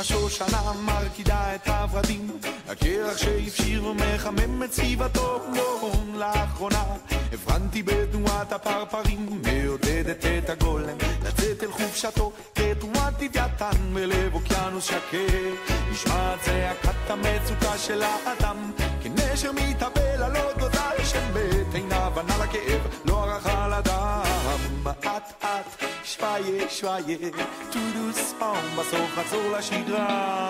השושנה מרקידה את הורדים, הקרח שהפשיר ומחמם את סביבתו. לאחרונה הבנתי בתנועת הפרפרים מעודדת את הגולם לצאת אל חופשתו, כתנועת לוויתן בלב אוקיינוס שקט. נשמעת זעקת המצוקה של האדם, כנשר מתאבל על עוד גודל של בית, אין הבנה לכאב, לא הערכה לדם. אט אט שוואיה שוואיה טודו ספאום, בסוף נחזור לשגרה.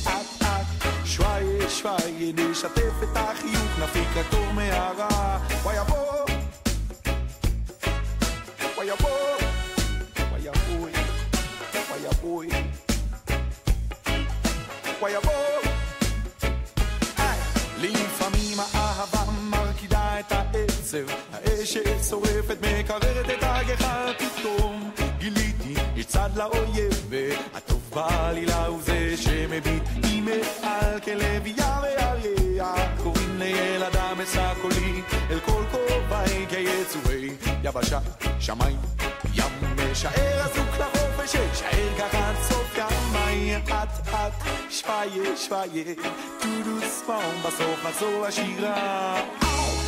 אט אט שוואיה שוואיה נשתף את החיוך, נפיק רק טוב מהרע. וואי יבוא וואי יבוא וואי יבואי וואי יבואי וואי יבוא. לפעמים האהבה מרקידה את העצב, האש ששורפת מקררת את הגחל. פתאום גיליתי יש צד לאויב, והטוב בעלילה הוא זה שמביט מעל כלבייה ואריה. קוראים לילדה מסע קולי אל כל כובעי כיצורי יבשה שמיים ים, משער אזוק לחופש שער ככה עד סוף ימי. אט אט שוואיה שוואיה טודו ספאום, בסוף נחזור לשגרה.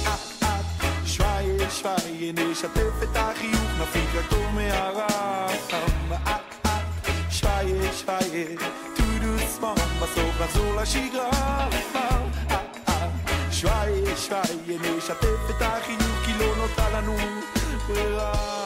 אט אט שוואיה שוואיה נשתף את החיוך, נפיק רק טוב מהרע. אט אט שוואיה שוואיה טודו ספאום, בסוף נחזור לשגרה. אט אט שוואיה שוואיה נשתף את החיוך, כי לא נותר לנו ברירה.